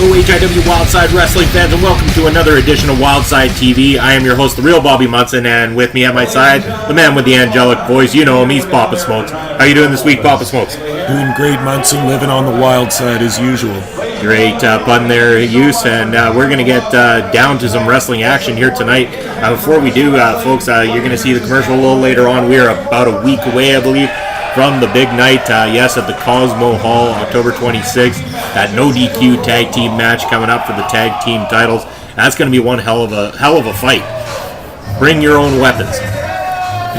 Hello HIW Wildside Wrestling fans, and welcome to another edition of Wildside TV. I am your host, the real Bobby Munson, and with me at my side, the man with the angelic voice. You know him, he's Papa Smokes. How you doing this week, Papa Smokes? Doing great, Munson, living on the wild side as usual. Great pun there, use, and we're going to get down to some wrestling action here tonight. Before we do, folks, you're going to see the commercial a little later on. We are about a week away, I believe, from the big night, yes, at the Cosmo Hall, October 26th. That no DQ tag team match coming up for the tag team titles. That's going to be one hell of a fight. Bring your own weapons.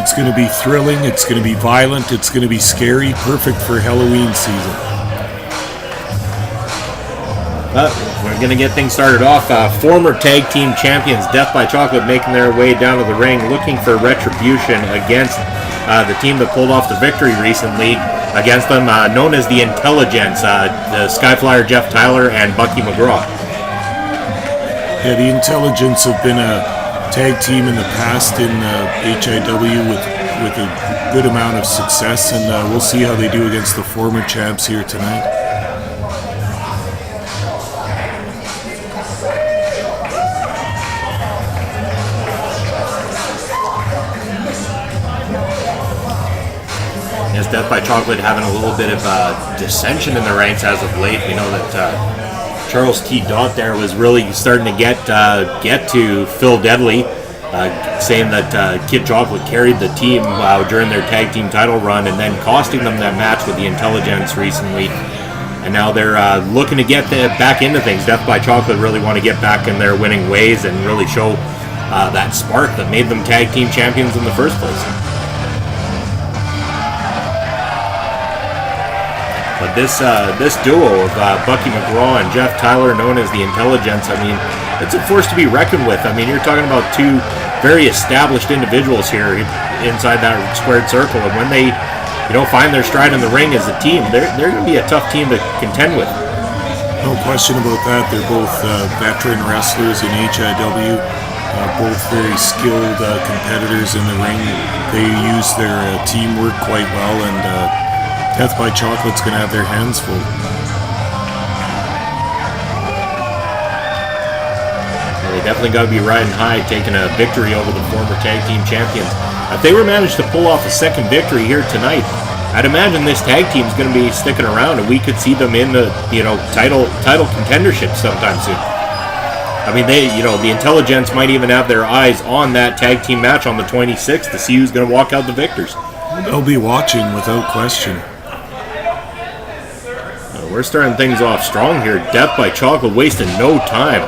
It's going to be thrilling. It's going to be violent. It's going to be scary. Perfect for Halloween season. We're going to get things started off. Former tag team champions, Death by Chocolate, making their way down to the ring, looking for retribution against the team that pulled off the victory recently against them, known as the Intelligence, the Skyflyer Jeff Tyler and Bucky McGraw. Yeah, the Intelligence have been a tag team in the past in HIW with a good amount of success, and we'll see how they do against the former champs here tonight. Death by Chocolate having a little bit of dissension in the ranks as of late. We know that Charles T. Dot there was really starting to get to Phil Deadly, saying that Kid Chocolate carried the team during their tag team title run, and then costing them that match with the Intelligence recently. And now they're looking to get back into things. Death by Chocolate really want to get back in their winning ways and really show that spark that made them tag team champions in the first place. But this duo of Bucky McGraw and Jeff Tyler, known as the Intelligence, I mean, it's a force to be reckoned with. I mean, you're talking about two very established individuals here inside that squared circle, and when they, find their stride in the ring as a team, they're going to be a tough team to contend with. No question about that. They're both veteran wrestlers in HIW, both very skilled competitors in the ring. They use their teamwork quite well, and Death by Chocolate's going to have their hands full. Well, they definitely got to be riding high, taking a victory over the former tag team champions. If they were managed to pull off a second victory here tonight, I'd imagine this tag team's going to be sticking around, and we could see them in the title contendership sometime soon. I mean, the Intelligence might even have their eyes on that tag team match on the 26th to see who's going to walk out the victors. They'll be watching without question. We're starting things off strong here. Death by Chocolate wasting no time.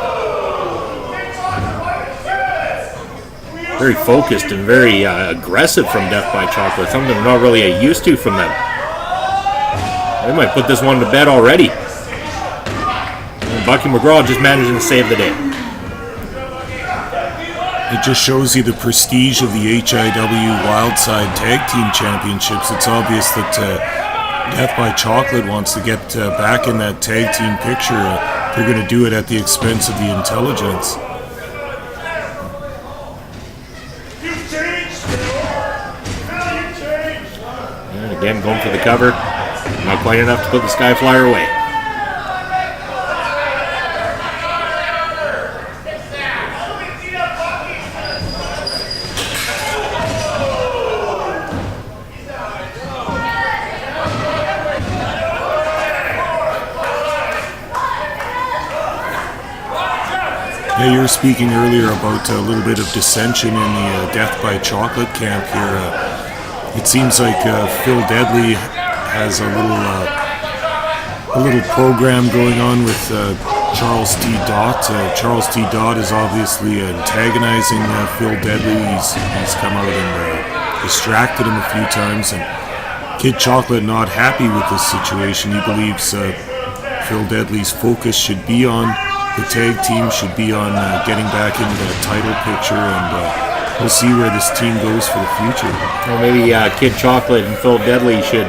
Very focused and very aggressive from Death by Chocolate. Something we're not really used to from them. They might put this one to bed already. And Bucky McGraw just managing to save the day. It just shows you the prestige of the HIW Wildside Tag Team Championships. It's obvious that Death by Chocolate wants to get back in that tag team picture. They're going to do it at the expense of the Intelligence. And again, going for the cover. Not quite enough to put the Skyflyer away. Yeah, you were speaking earlier about a little bit of dissension in the Death by Chocolate camp here. It seems like Phil Deadly has a little program going on with Charles T. Dot. Charles T. Dot is obviously antagonizing Phil Deadly. He's come out and distracted him a few times, and Kid Chocolate not happy with this situation. He believes Phil Deadly's focus should be on the tag team, should be on getting back into the title picture, and we'll see where this team goes for the future. Well, maybe Kid Chocolate and Phil Deadly should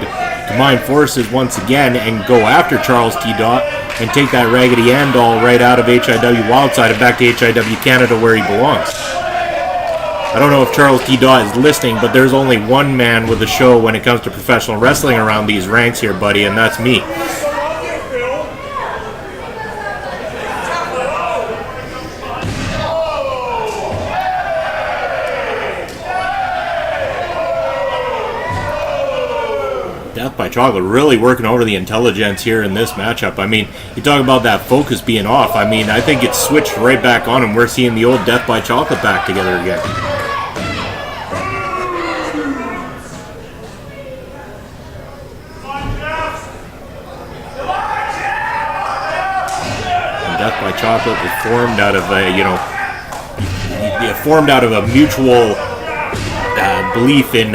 combine forces once again and go after Charles T. Dot and take that Raggedy Ann doll right out of HIW Wildside and back to HIW Canada where he belongs. I don't know if Charles T. Dot is listening, but there's only one man with a show when it comes to professional wrestling around these ranks here, buddy, and that's me. Death by Chocolate really working over the intelligence here in this matchup. I mean, you talk about that focus being off. I mean, I think it's switched right back on, and we're seeing the old Death by Chocolate back together again. And Death by Chocolate was formed out of a mutual belief in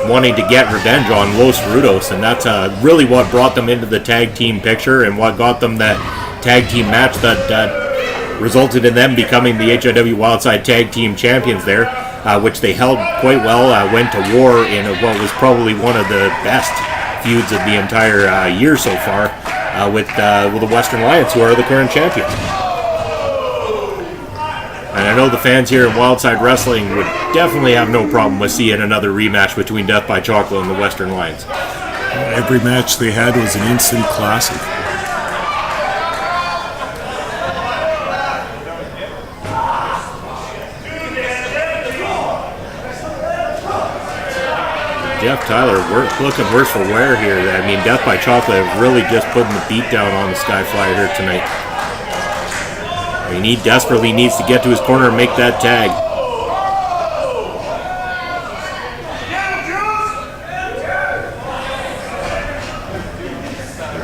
wanting to get revenge on Los Rudos, and that's really what brought them into the tag team picture and what got them that tag team match that resulted in them becoming the HIW Wildside Tag Team Champions there, which they held quite well, went to war in what was probably one of the best feuds of the entire year so far with the Western Lions, who are the current champions. And I know the fans here in Wildside Wrestling would definitely have no problem with seeing another rematch between Death by Chocolate and the Western Lions. Every match they had was an instant classic. Jeff Tyler looking worse for wear here. I mean, Death by Chocolate really just putting the beat down on the Skyflyer here tonight. He desperately needs to get to his corner and make that tag.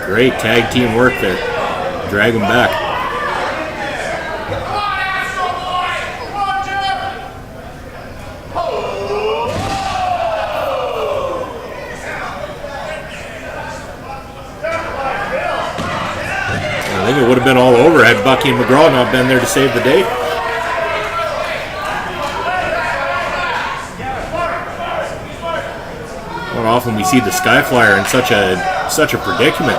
Great tag team work there. Drag him back. I think it would have been all over had Bucky and McGraw not been there to save the day. Not often we see the Skyflyer in such a predicament.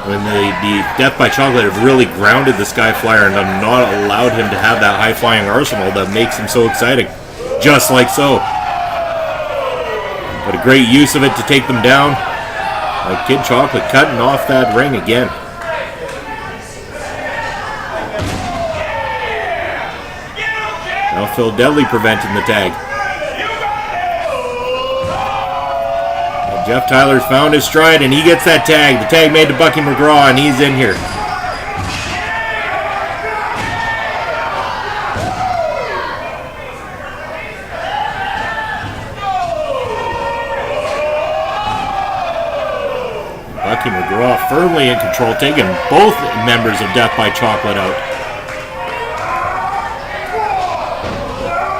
When the Death by Chocolate have really grounded the Skyflyer and have not allowed him to have that high-flying arsenal that makes him so exciting. Just like so. But a great use of it to take them down. Kid Chocolate cutting off that ring again. Now Phil Deadly preventing the tag. And Jeff Tyler's found his stride and he gets that tag. The tag made to Bucky McGraw and he's in here. Bucky McGraw firmly in control, taking both members of Death by Chocolate out.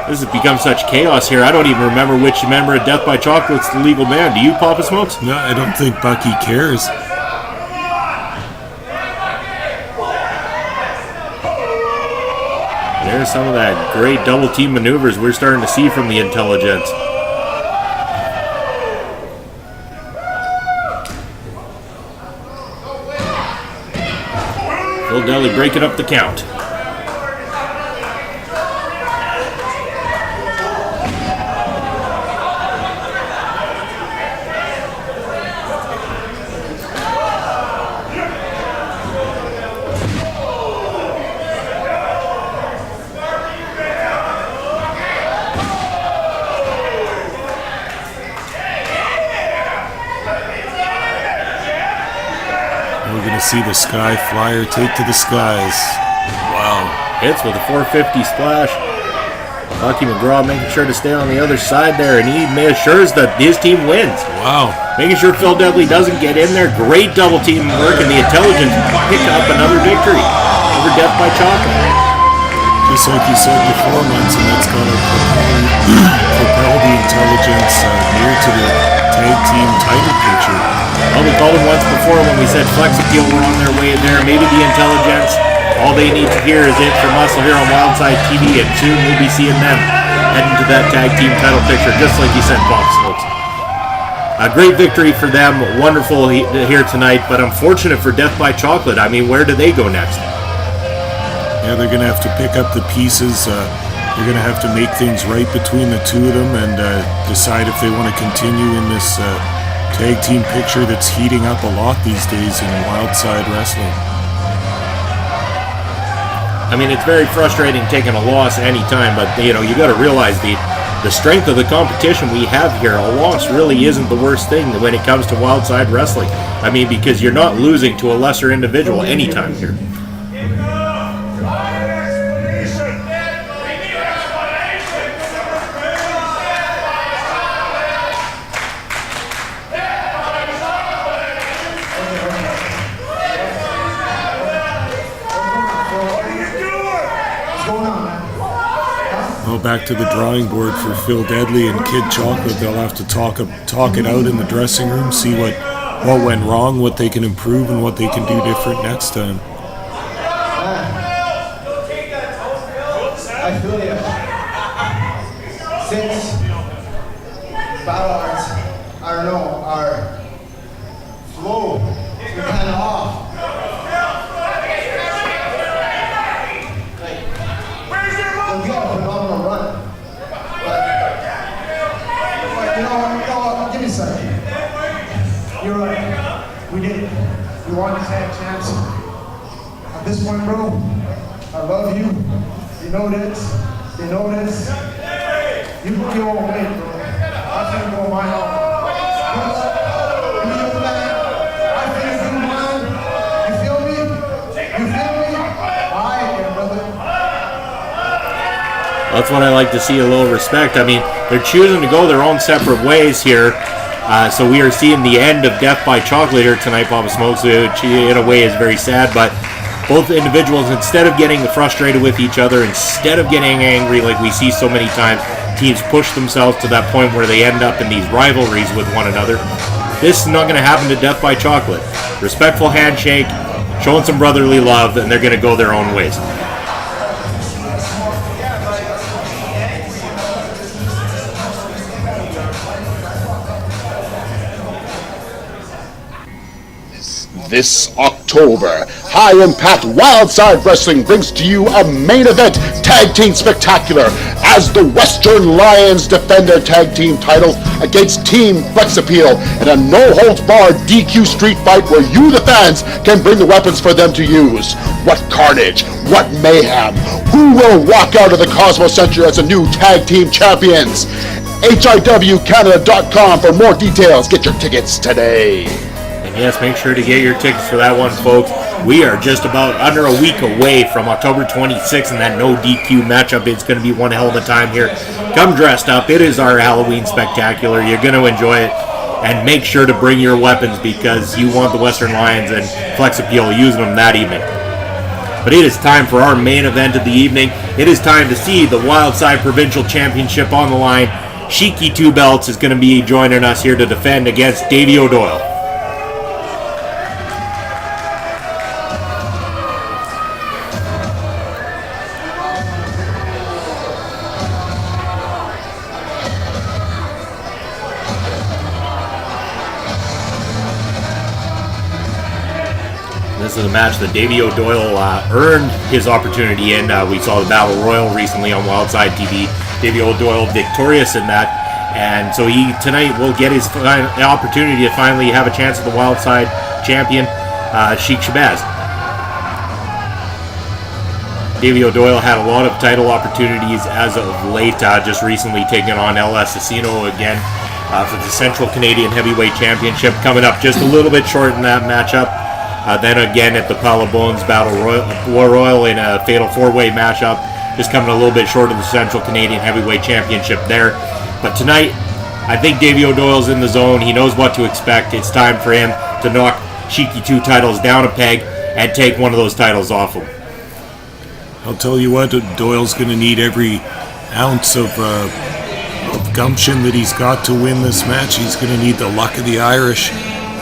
This has become such chaos here. I don't even remember which member of Death by Chocolate's the legal man. Do you, Papa Smokes? No, I don't think Bucky cares. There's some of that great double team maneuvers we're starting to see from the intelligence. Phil Deli breaking up the count. We're going to see the Sky Flyer take to the skies. Wow. Hits with a 450 splash. Bucky McGraw making sure to stay on the other side there, and he assures that his team wins. Wow. Making sure Phil Dudley doesn't get in there. Great double team work, and the intelligence pick up another victory over Death by Chocolate. Just like you said before, Munson, that's going to propel the intelligence near to the tag team title picture. Well, we called them once before when we said Flex Appeal were on their way there. Maybe the intelligence, all they need to hear is it from us here on Wildside TV, and soon we'll be seeing them heading to that tag team title picture, just like you said, Bob Smokes. A great victory for them. Wonderful here tonight, but unfortunate for Death by Chocolate. I mean, where do they go next? Yeah, they're going to have to pick up the pieces. They're going to have to make things right between the two of them and decide if they want to continue in this tag team picture that's heating up a lot these days in Wildside Wrestling. I mean, it's very frustrating taking a loss anytime, but you got to realize the the strength of the competition we have here, a loss really isn't the worst thing when it comes to Wildside Wrestling. I mean, because you're not losing to a lesser individual anytime here. Well, back to the drawing board for Phil Deadly and Kid Chocolate. They'll have to talk it out in the dressing room, see what went wrong, what they can improve, and what they can do different next time. I feel you. Since battle arts, I don't know, our flow is kind of off. We got a phenomenal run. But you know, give me a second. You're right. We did it. We won the tag champs. At this point, bro, I love you. You know this. You know this. You put your own way, bro. I finna go my own. You feel that? I finna do mine. You feel me? You feel me? Alright, there, brother. That's what I like to see, a little respect. I mean, they're choosing to go their own separate ways here. So we are seeing the end of Death by Chocolate here tonight, Papa Smokes, which in a way is very sad, but both individuals, instead of getting frustrated with each other, instead of getting angry like we see so many times, teams push themselves to that point where they end up in these rivalries with one another. This is not going to happen to Death by Chocolate. Respectful handshake, showing some brotherly love, and they're going to go their own ways. This October, High Impact Wildside Wrestling brings to you a main event tag team spectacular as the Western Lions defend their tag team titles against Team Flex Appeal in a no-holds-barred DQ street fight where you, the fans, can bring the weapons for them to use. What carnage, what mayhem, who will walk out of the Cosmos Center as the new tag team champions? HIWCanada.com for more details. Get your tickets today. Yes, make sure to get your tickets for that one, folks. We are just about under a week away from October 26th and that no DQ matchup. It's going to be one hell of a time here. Come dressed up. It is our Halloween spectacular. You're going to enjoy it. And make sure to bring your weapons because you want the Western Lions and Flex Appeal using them that evening. But it is time for our main event of the evening. It is time to see the Wildside Provincial Championship on the line. Shiek Two Belts is going to be joining us here to defend against Davey O Doyle. This is a match that Davey O Doyle earned his opportunity in. We saw the Battle Royal recently on Wildside TV. Davey O Doyle victorious in that. And so he tonight will get his opportunity to finally have a chance at the Wildside champion, Shiek Shabaz. Davey O Doyle had a lot of title opportunities as of late, just recently taking on El Asesino again for the Central Canadian Heavyweight Championship, coming up just a little bit short in that matchup. Then again at the Pile of Bones Battle Royal in a fatal four-way matchup, just coming a little bit short of the Central Canadian Heavyweight Championship there. But tonight, I think Davey O Doyle's in the zone. He knows what to expect. It's time for him to knock Shiek Two titles down a peg and take one of those titles off him. I'll tell you what, Doyle's going to need every ounce of gumption that he's got to win this match. He's going to need the luck of the Irish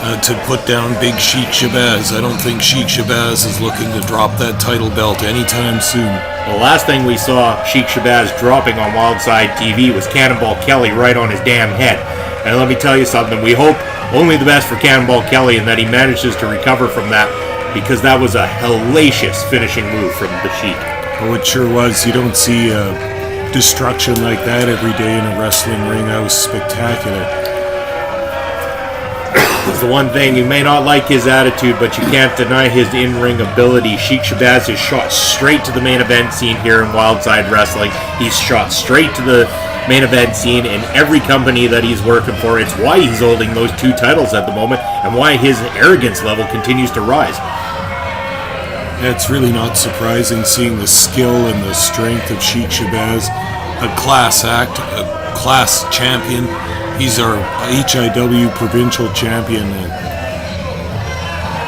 to put down big Shiek Shabaz. I don't think Shiek Shabaz is looking to drop that title belt anytime soon. The last thing we saw Shiek Shabaz dropping on Wildside TV was Cannonball Kelly right on his damn head. And let me tell you something, we hope only the best for Cannonball Kelly and that he manages to recover from that, because that was a hellacious finishing move from the Shiek. Oh, it sure was. You don't see destruction like that every day in a wrestling ring. That was spectacular. It's the one thing, you may not like his attitude, but you can't deny his in-ring ability. Shiek Shabaz is shot straight to the main event scene here in Wildside Wrestling. He's shot straight to the main event scene in every company that he's working for. It's why he's holding those 2 titles at the moment, and why his arrogance level continues to rise. It's really not surprising seeing the skill and the strength of Shiek Shabaz, a class act, a class champion. He's our HIW Provincial Champion.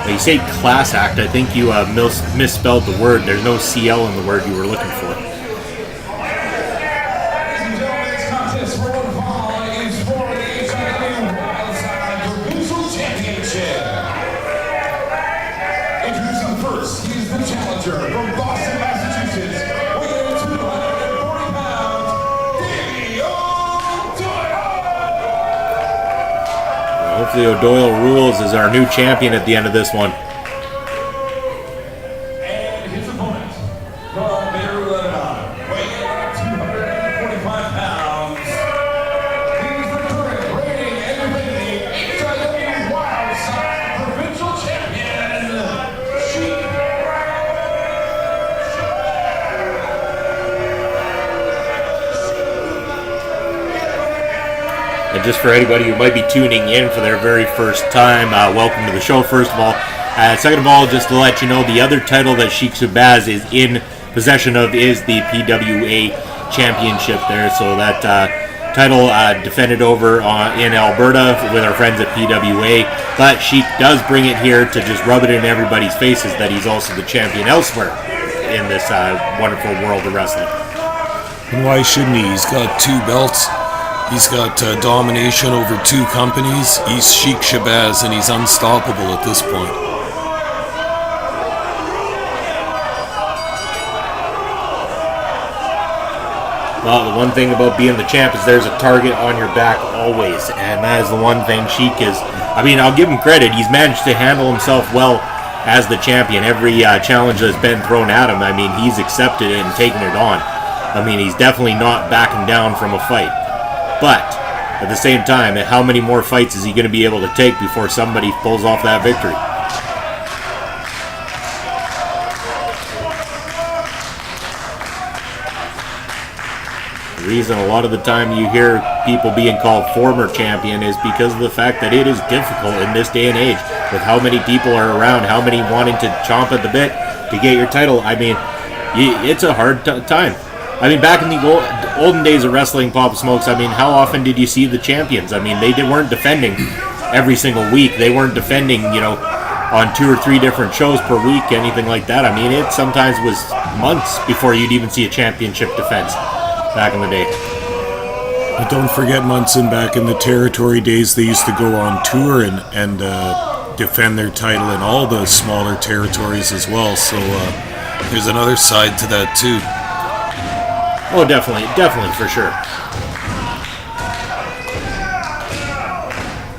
When you say class act, I think you misspelled the word. There's no CL in the word you were looking for. Ladies and gentlemen, this contest for one fall is for the HIW Wildside Provincial Championship. Introducing first, he is the challenger from Boston, Massachusetts, weighing in 240 pounds, Davey O Doyle. Hopefully O'Doyle rules as our new champion at the end of this one. And his opponent from Beirut, Lebanon, weighing in at 245 pounds. He's the current reigning and defending HIW Wildside Provincial Champion, Shiek And just for anybody who might be tuning in for their very first time, welcome to the show, first of all. Second of all, just to let you know, the other title that Shiek Shabaz is in possession of is the PWA Championship there. So that title defended over in Alberta with our friends at PWA. But Shiek does bring it here to just rub it in everybody's faces that he's also the champion elsewhere in this wonderful world of wrestling. And why shouldn't he? He's got 2 belts. He's got domination over 2 companies. He's Shiek Shabaz, and he's unstoppable at this point. Well, the one thing about being the champ is there's a target on your back always, and that is the one thing Shiek is. I mean, I'll give him credit. He's managed to handle himself well as the champion. Every challenge that's been thrown at him, I mean, he's accepted it and taken it on. I mean, he's definitely not backing down from a fight. But at the same time, how many more fights is he going to be able to take before somebody pulls off that victory? The reason a lot of the time you hear people being called former champion is because of the fact that it is difficult in this day and age with how many people are around, how many wanting to chomp at the bit to get your title. I mean, it's a hard time. I mean, back in the olden days of wrestling, Papa Smokes, I mean, how often did you see the champions? I mean, they weren't defending every single week. They weren't defending, on 2 or 3 different shows per week, anything like that. I mean, it sometimes was months before you'd even see a championship defense back in the day. But don't forget, Munson, back in the territory days, they used to go on tour and defend their title in all the smaller territories as well. So there's another side to that, too. Oh, definitely, for sure.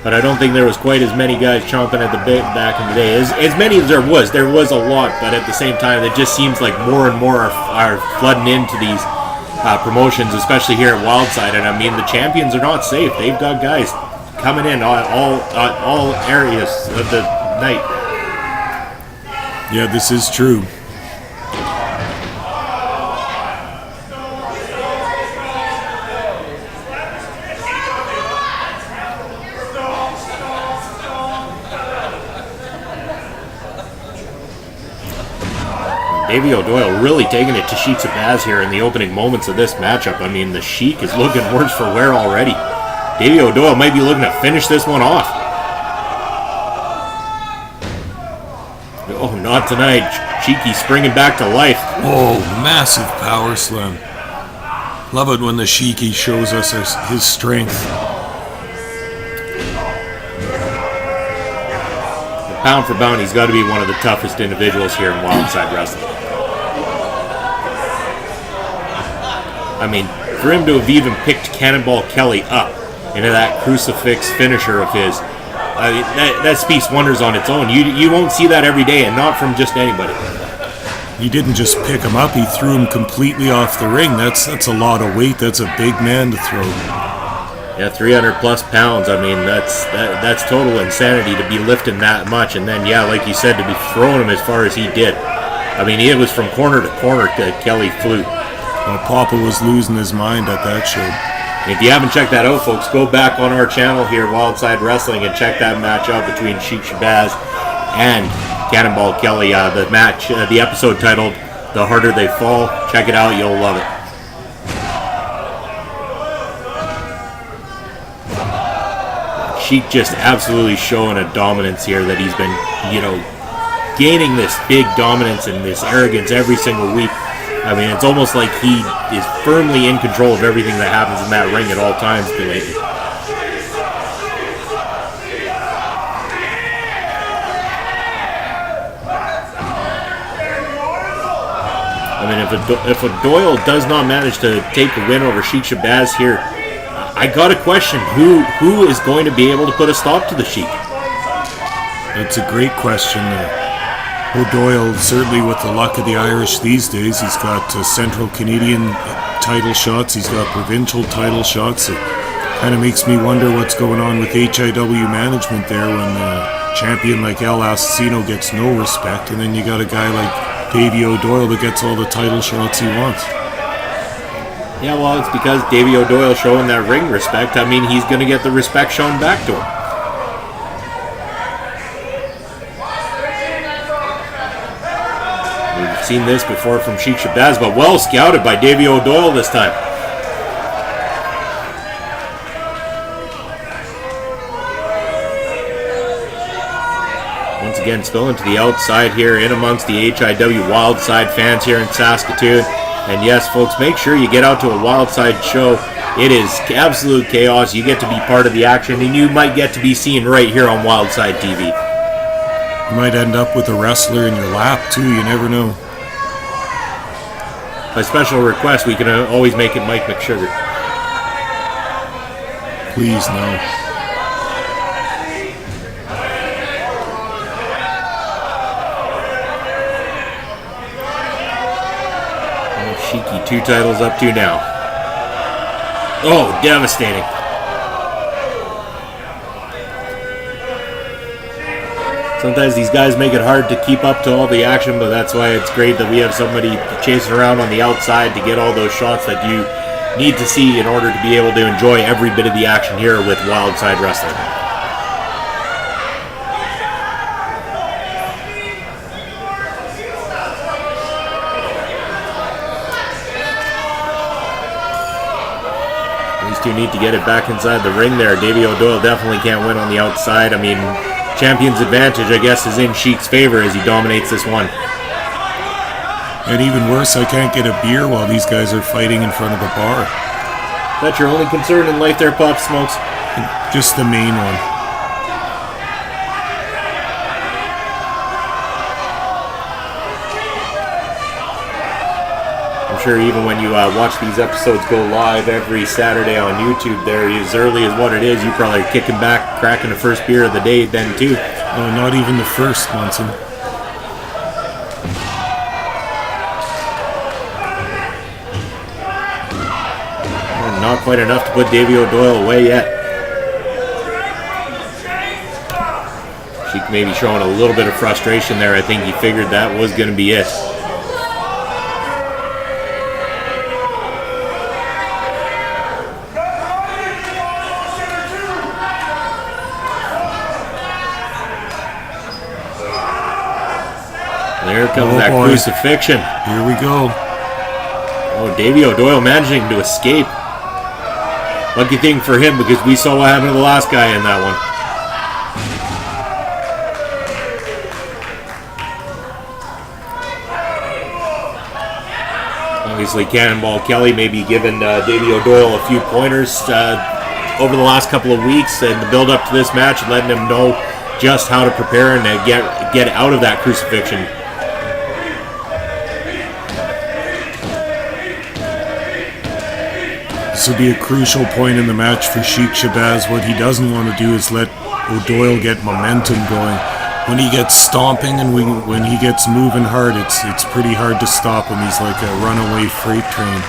But I don't think there was quite as many guys chomping at the bit back in the day. As many as there was a lot, but at the same time, it just seems like more and more are flooding into these promotions, especially here at Wildside. And I mean, the champions are not safe. They've got guys coming in all areas of the night. Yeah, this is true. Davey O Doyle really taking it to Shiek Shabaz here in the opening moments of this matchup. I mean, the Shiek is looking worse for wear already. Davey O Doyle might be looking to finish this one off. Oh, not tonight. Cheeky springing back to life. Oh, massive power slam. Love it when the Sheiky shows us his strength. Pound for pound, he's got to be one of the toughest individuals here in Wildside Wrestling. I mean, for him to have even picked Cannonball Kelly up into that crucifix finisher of his, that speaks wonders on its own. You won't see that every day, and not from just anybody. He didn't just pick him up, he threw him completely off the ring. That's a lot of weight. That's a big man to throw. Yeah, 300 plus pounds. I mean, that's total insanity to be lifting that much, and then yeah, like you said, to be throwing him as far as he did. I mean, it was from corner to corner that Kelly flew. Well, Papa was losing his mind at that show. If you haven't checked that out, folks, go back on our channel here, Wildside Wrestling, and check that match out between Shiek Shabaz and Cannonball Kelly. The match, the episode titled "The Harder They Fall." Check it out; you'll love it. Shiek just absolutely showing a dominance here that he's been, gaining this big dominance and this arrogance every single week. I mean, it's almost like he is firmly in control of everything that happens in that ring at all times lately. I mean, if a Doyle does not manage to take a win over Shiek Shabaz here, I got to question who is going to be able to put a stop to the Shiek. That's a great question. O'Doyle, certainly with the luck of the Irish these days, he's got Central Canadian title shots, he's got provincial title shots. It kind of makes me wonder what's going on with HIW management there when a champion like El Assassino gets no respect, and then you got a guy like Davey O Doyle that gets all the title shots he wants. Yeah, well, it's because Davey O Doyle showing that ring respect. I mean, he's going to get the respect shown back to him. We've seen this before from Shiek Shabaz, but well scouted by Davey O Doyle this time. Once again, spilling to the outside here in amongst the HIW Wildside fans here in Saskatoon. And yes, folks, make sure you get out to a Wildside show. It is absolute chaos. You get to be part of the action, and you might get to be seen right here on Wildside TV. You might end up with a wrestler in your lap, too. You never know. By special request, we can always make it Mike McSugar. Please, no. Sheiky, 2 titles up to now. Oh, devastating. Sometimes these guys make it hard to keep up to all the action, but that's why it's great that we have somebody chasing around on the outside to get all those shots that you need to see in order to be able to enjoy every bit of the action here with Wildside Wrestling. These two need to get it back inside the ring there. Davey O Doyle definitely can't win on the outside. I mean, champion's advantage, I guess, is in Shiek's favor as he dominates this one. And even worse, I can't get a beer while these guys are fighting in front of the bar. That's your only concern in life there, Pop Smokes? Just the main one. I'm sure even when you watch these episodes go live every Saturday on YouTube there, as early as what it is, you probably are kicking back, cracking the first beer of the day then too. No, not even the first, Munson. Not quite enough to put Davey O Doyle away yet. Shiek maybe showing a little bit of frustration there. I think he figured that was going to be it. There comes that crucifixion. Here we go. Oh, Davey O Doyle managing to escape. Lucky thing for him, because we saw what happened to the last guy in that one. Obviously, Cannonball Kelly may be giving Davey O Doyle a few pointers over the last couple of weeks and the build up to this match, letting him know just how to prepare and get out of that crucifixion. This will be a crucial point in the match for Shiek Shabaz. What he doesn't want to do is let O'Doyle get momentum going. When he gets stomping and when he gets moving hard, it's pretty hard to stop him. He's like a runaway freight train.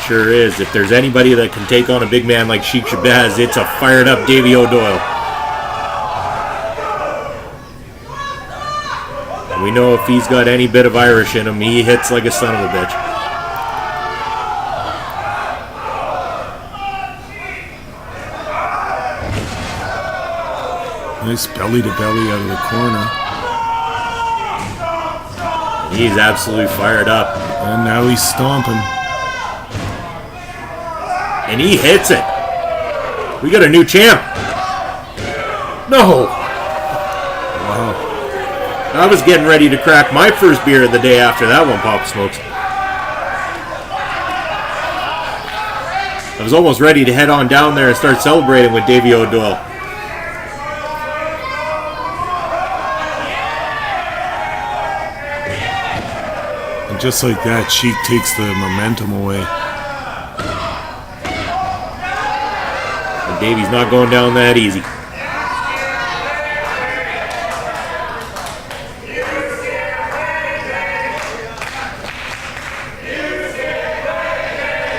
Sure is. If there's anybody that can take on a big man like Shiek Shabaz, it's a fired up Davey O Doyle. We know if he's got any bit of Irish in him, he hits like a son of a bitch. Nice belly to belly out of the corner. He's absolutely fired up. And now he's stomping. And he hits it. We got a new champ. No. Wow. I was getting ready to crack my first beer the day after that one, Papa Smokes. I was almost ready to head on down there and start celebrating with Davey O Doyle. And just like that, Shiek takes the momentum away. And Davey's not going down that easy.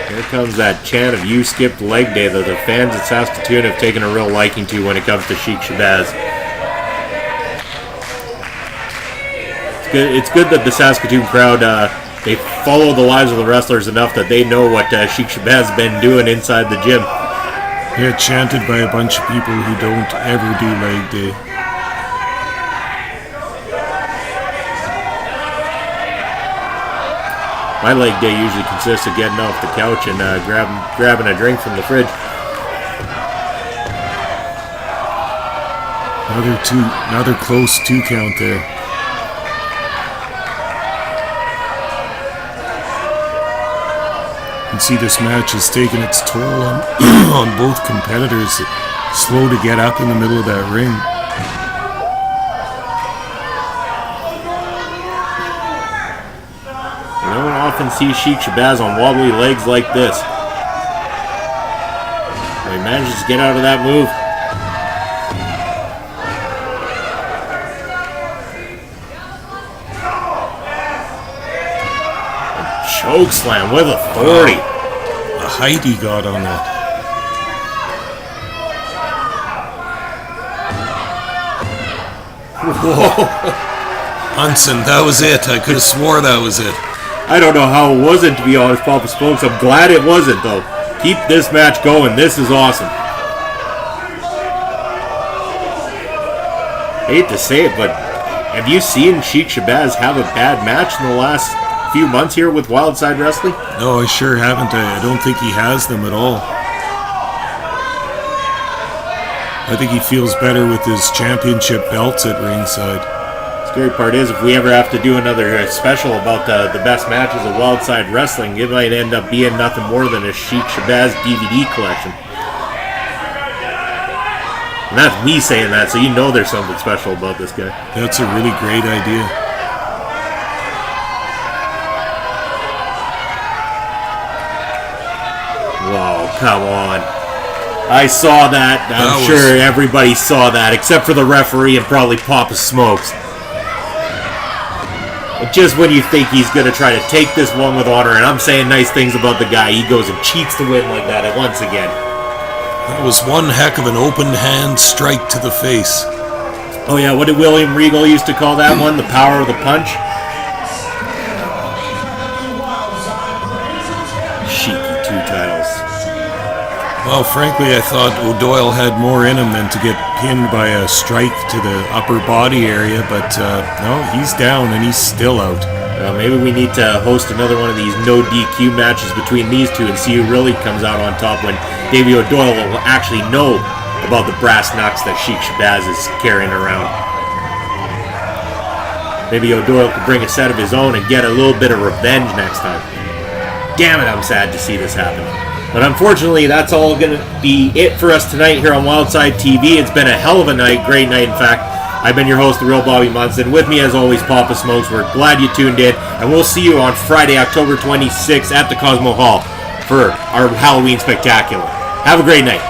Here comes that chant of "You skipped leg day" that the fans at Saskatoon have taken a real liking to when it comes to Shiek Shabaz. It's good that the Saskatoon crowd, they follow the lives of the wrestlers enough that they know what Shiek Shabaz has been doing inside the gym. Yeah, chanted by a bunch of people who don't ever do leg day. My leg day usually consists of getting off the couch and grabbing a drink from the fridge. Another close 2 count there. You can see this match has taken its toll on, on both competitors. Slow to get up in the middle of that ring. You don't often see Shiek Shabaz on wobbly legs like this. He manages to get out of that move. Choke slam with authority. The height he got on that. Whoa. Munson, that was it. I could have swore that was it. I don't know how it wasn't, to be honest, Papa Smokes. I'm glad it wasn't, though. Keep this match going. This is awesome. I hate to say it, but have you seen Shiek Shabaz have a bad match in the last few months here with Wildside Wrestling? No, I sure haven't. I don't think he has them at all. I think he feels better with his championship belts at ringside. Scary part is, if we ever have to do another special about the best matches of Wildside Wrestling, it might end up being nothing more than a Shiek Shabaz DVD collection. And that's me saying that, so you know there's something special about this guy. That's a really great idea. Whoa, come on. I saw that. I'm sure everybody saw that, except for the referee and probably Papa Smokes. But just when you think he's going to try to take this one with honor, and I'm saying nice things about the guy, he goes and cheats the win like that once again. That was one heck of an open hand strike to the face. Oh yeah, what did William Regal used to call that one? The power of the punch? Cheeky 2 titles. Well, frankly, I thought O'Doyle had more in him than to get pinned by a strike to the upper body area, but no, he's down and he's still out. Maybe we need to host another one of these no DQ matches between these two and see who really comes out on top when Davey O Doyle will actually know about the brass knucks that Shiek Shabaz is carrying around. Maybe O'Doyle could bring a set of his own and get a little bit of revenge next time. Damn it, I'm sad to see this happen. But unfortunately, that's all going to be it for us tonight here on Wildside TV. It's been a hell of a night, great night in fact. I've been your host, the real Bobby Munson. With me as always, Papa Smokes. We're glad you tuned in, and we'll see you on Friday, October 26th at the Cosmo Hall for our Halloween Spectacular. Have a great night.